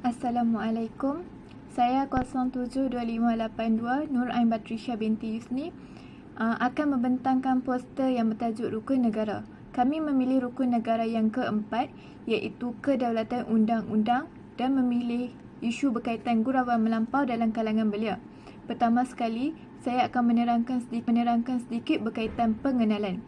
Assalamualaikum. Saya 072582 Nur Ain Batrisha binti Yusni akan membentangkan poster yang bertajuk Rukun Negara. Kami memilih rukun negara yang keempat, iaitu kedaulatan undang-undang, dan memilih isu berkaitan gurauan melampau dalam kalangan belia. Pertama sekali, saya akan menerangkan sedikit berkaitan pengenalan.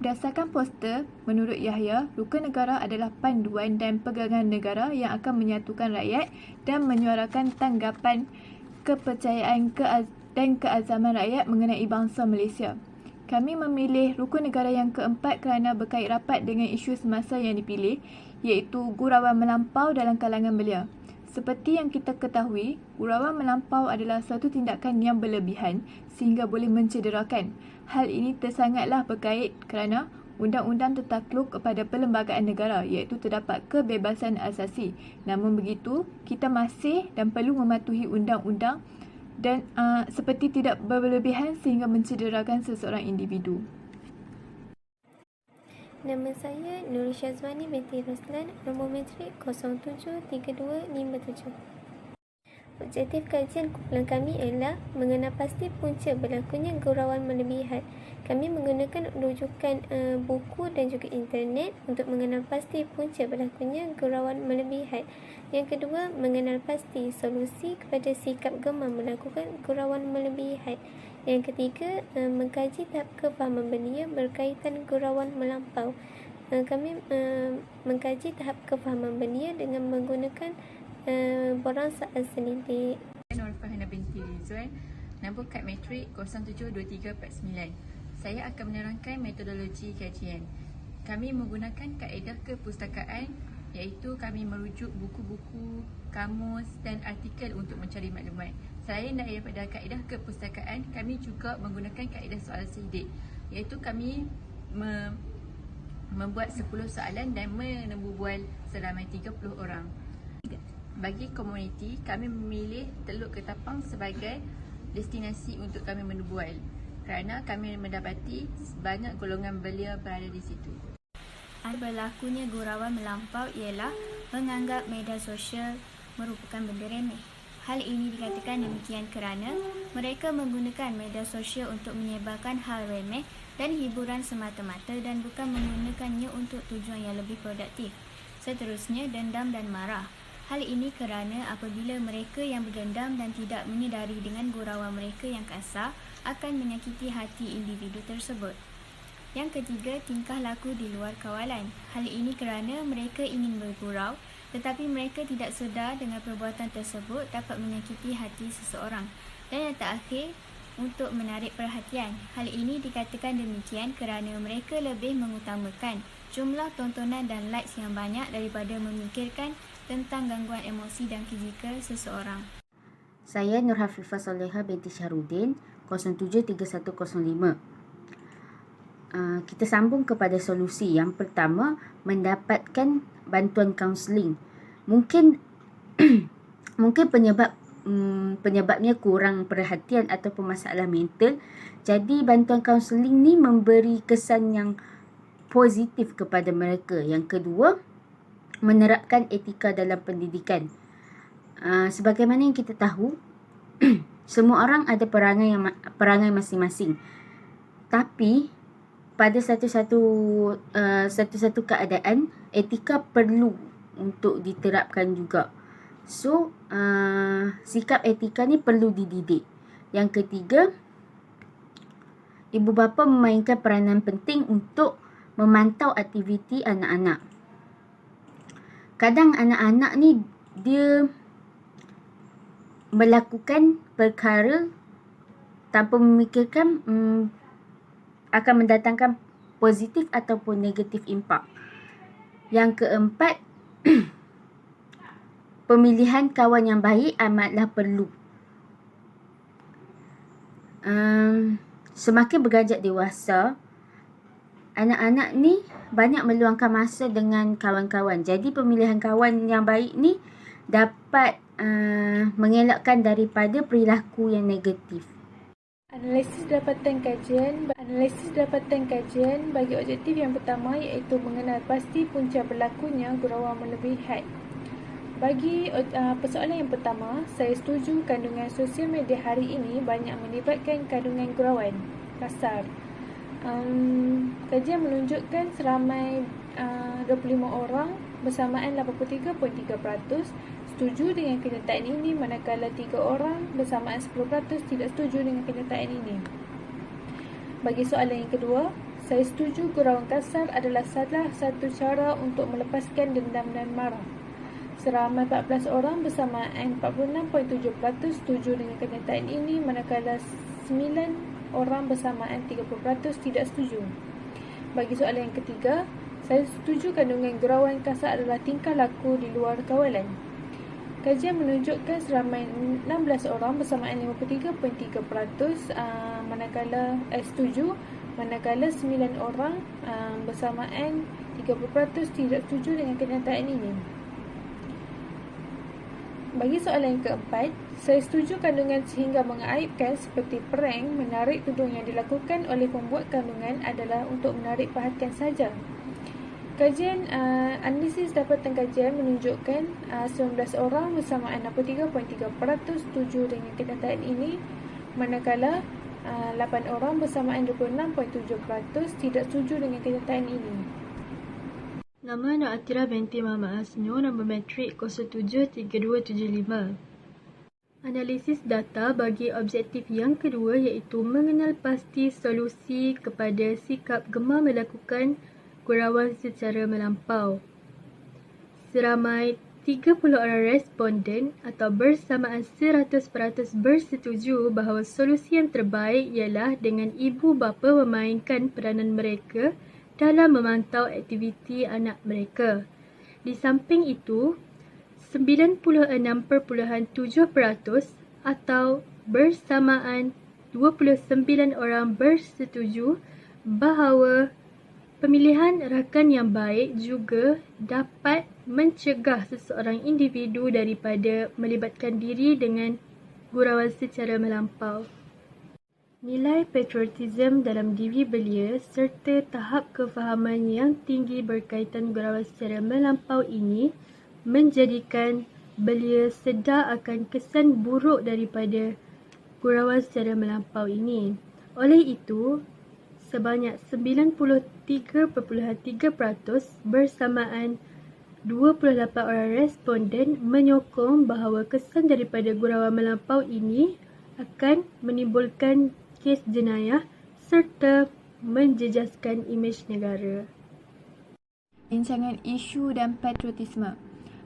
Berdasarkan poster, menurut Yahya, rukun negara adalah panduan dan pegangan negara yang akan menyatukan rakyat dan menyuarakan tanggapan, kepercayaan dan keazaman rakyat mengenai bangsa Malaysia. Kami memilih rukun negara yang keempat kerana berkait rapat dengan isu semasa yang dipilih, iaitu gurauan melampau dalam kalangan belia. Seperti yang kita ketahui, gurauan melampau adalah suatu tindakan yang berlebihan sehingga boleh mencederakan. Hal ini tersangatlah berkait kerana undang-undang tertakluk kepada perlembagaan negara, iaitu terdapat kebebasan asasi. Namun begitu, kita masih dan perlu mematuhi undang-undang dan seperti tidak berlebihan sehingga mencederakan seseorang individu. Nama saya Nur Syazwani binti Roslan, nombor matrik 073257. Objektif kajian kumpulan kami ialah mengenal pasti punca berlakunya gurauan melebihi had. Kami menggunakan rujukan buku dan juga internet untuk mengenal pasti punca berlakunya gurauan melebihi had. Yang kedua, mengenal pasti solusi kepada sikap gemar melakukan gurauan melebihi had. Yang ketiga, mengkaji tahap kefahaman belia berkaitan gurauan melampau. Kami mengkaji tahap kefahaman belia dengan menggunakan borang soal selidik. Nur Fahana binti Rizwan, nombor kad matrik 072349. Saya akan menerangkan metodologi kajian. Kami menggunakan kaedah kepustakaan, iaitu kami merujuk buku-buku, kamus dan artikel untuk mencari maklumat. Selain daripada kaedah kepustakaan, kami juga menggunakan kaedah soal selidik, iaitu kami membuat 10 soalan dan menembubual seramai 30 orang. Bagi komuniti, kami memilih Teluk Ketapang sebagai destinasi untuk kami menubual kerana kami mendapati banyak golongan belia berada di situ. Berlakunya gurauan melampau ialah menganggap media sosial merupakan benda remeh. Hal ini dikatakan demikian kerana mereka menggunakan media sosial untuk menyebarkan hal remeh dan hiburan semata-mata dan bukan menggunakannya untuk tujuan yang lebih produktif. Seterusnya, dendam dan marah. Hal ini kerana apabila mereka yang berdendam dan tidak menyedari dengan gurauan mereka yang kasar akan menyakiti hati individu tersebut. Yang ketiga, tingkah laku di luar kawalan. Hal ini kerana mereka ingin bergurau tetapi mereka tidak sedar dengan perbuatan tersebut dapat menyakiti hati seseorang. Dan yang terakhir, untuk menarik perhatian. Hal ini dikatakan demikian kerana mereka lebih mengutamakan jumlah tontonan dan likes yang banyak daripada memikirkan tentang gangguan emosi dan fizikal seseorang. Saya Nur Hafifah Soleha binti Syahrudin, 073105. Kita sambung kepada solusi. Yang pertama, mendapatkan bantuan kaunseling. Mungkin penyebabnya kurang perhatian ataupun masalah mental. Jadi bantuan kaunseling ni memberi kesan yang positif kepada mereka. Yang kedua, menerapkan etika dalam pendidikan. Sebagaimana yang kita tahu, semua orang ada perangai masing-masing. Tapi pada satu-satu keadaan, etika perlu untuk diterapkan juga. So, sikap etika ni perlu dididik. Yang ketiga, ibu bapa memainkan peranan penting untuk memantau aktiviti anak-anak. Kadang anak-anak ni dia melakukan perkara tanpa memikirkan akan mendatangkan positif ataupun negatif impak. Yang keempat, pemilihan kawan yang baik amatlah perlu. Semakin beranjak dewasa, anak-anak ni banyak meluangkan masa dengan kawan-kawan. Jadi pemilihan kawan yang baik ni dapat mengelakkan daripada perilaku yang negatif. Analisis dapatan kajian bagi objektif yang pertama, iaitu mengenal pasti punca berlakunya gurauan melebihi had. Bagi persoalan yang pertama, saya setuju kandungan sosial media hari ini banyak melibatkan kandungan gurauan kasar. Kajian menunjukkan seramai 25 orang bersamaan 83.3% setuju dengan kenyataan ini, manakala 3 orang bersamaan 10% tidak setuju dengan kenyataan ini. Bagi soalan yang kedua, saya setuju gurauan kasar adalah salah satu cara untuk melepaskan dendam dan marah. Seramai 14 orang bersamaan 46.7% setuju dengan kenyataan ini, manakala 9 orang bersamaan 30% tidak setuju. Bagi soalan yang ketiga, saya setuju kandungan gurauan kasar adalah tingkah laku di luar kawalan. Kajian menunjukkan seramai 16 orang bersamaan 53.3% setuju, manakala 9 orang bersamaan 30% tidak setuju dengan kenyataan ini. Bagi soalan yang keempat, saya setuju kandungan sehingga mengaibkan seperti prank menarik tudung yang dilakukan oleh pembuat kandungan adalah untuk menarik perhatian saja. Kajian analisis dapatan kajian menunjukkan 19 orang bersamaan 63.3% setuju dengan kenyataan ini, manakala 8 orang bersamaan 26.7% tidak setuju dengan kenyataan ini. Nama Nak Atira binti Muhammad Asnur, nombor matrik 073275. Analisis data bagi objektif yang kedua iaitu mengenal pasti solusi kepada sikap gemar melakukan gurauan secara melampau. Seramai 30 orang responden atau bersamaan 100% bersetuju bahawa solusi yang terbaik ialah dengan ibu bapa memainkan peranan mereka dalam memantau aktiviti anak mereka. Di samping itu, 96.7% atau bersamaan 29 orang bersetuju bahawa pemilihan rakan yang baik juga dapat mencegah seseorang individu daripada melibatkan diri dengan gurauan secara melampau. Nilai patriotisme dalam diri belia serta tahap kefahaman yang tinggi berkaitan gurauan secara melampau ini menjadikan belia sedar akan kesan buruk daripada gurauan secara melampau ini. Oleh itu, sebanyak 93.3% bersamaan 28 orang responden menyokong bahawa kesan daripada gurauan melampau ini akan menimbulkan kes jenayah serta menjejaskan imej negara. Bincangan isu dan patriotisme.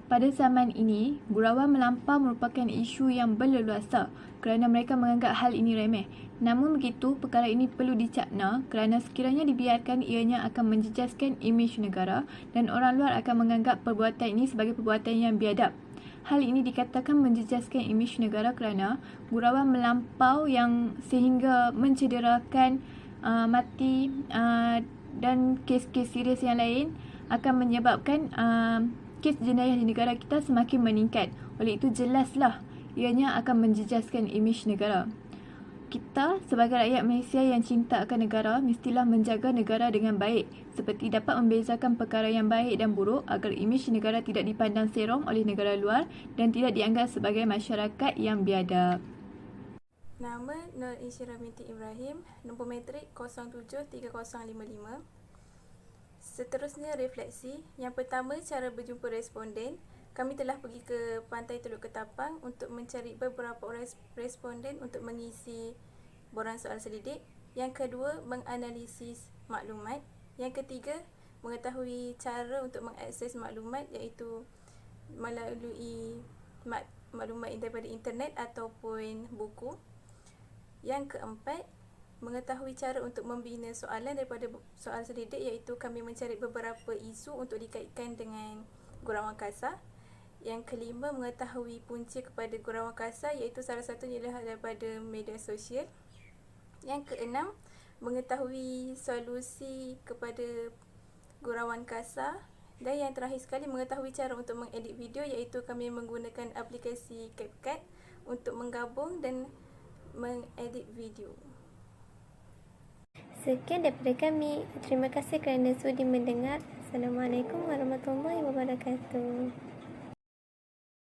Pada zaman ini, gurauan melampau merupakan isu yang berleluasa kerana mereka menganggap hal ini remeh. Namun begitu, perkara ini perlu dicakna kerana sekiranya dibiarkan ianya akan menjejaskan imej negara dan orang luar akan menganggap perbuatan ini sebagai perbuatan yang biadab. Hal ini dikatakan menjejaskan imej negara kerana gurauan melampau yang sehingga mencederakan mati dan kes-kes serius yang lain akan menyebabkan kes jenayah di negara kita semakin meningkat. Oleh itu jelaslah ianya akan menjejaskan imej negara. Kita sebagai rakyat Malaysia yang cinta akan negara mestilah menjaga negara dengan baik seperti dapat membezakan perkara yang baik dan buruk agar imej negara tidak dipandang serong oleh negara luar dan tidak dianggap sebagai masyarakat yang biadab. Nama Nur Insyirah binti Ibrahim, nombor matrik 073055. Seterusnya refleksi. Yang pertama, cara berjumpa responden. Kami telah pergi ke Pantai Teluk Ketapang untuk mencari beberapa orang responden untuk mengisi borang soal selidik. Yang kedua, menganalisis maklumat. Yang ketiga, mengetahui cara untuk mengakses maklumat iaitu melalui maklumat daripada internet ataupun buku. Yang keempat, mengetahui cara untuk membina soalan daripada soal selidik iaitu kami mencari beberapa isu untuk dikaitkan dengan gurauan kasar. Yang kelima, mengetahui punca kepada gurauan kasar iaitu salah satunya ialah daripada media sosial. Yang keenam, mengetahui solusi kepada gurauan kasar. Dan yang terakhir sekali, mengetahui cara untuk mengedit video iaitu kami menggunakan aplikasi CapCut untuk menggabung dan mengedit video. Sekian daripada kami. Terima kasih kerana sudi mendengar. Assalamualaikum warahmatullahi wabarakatuh.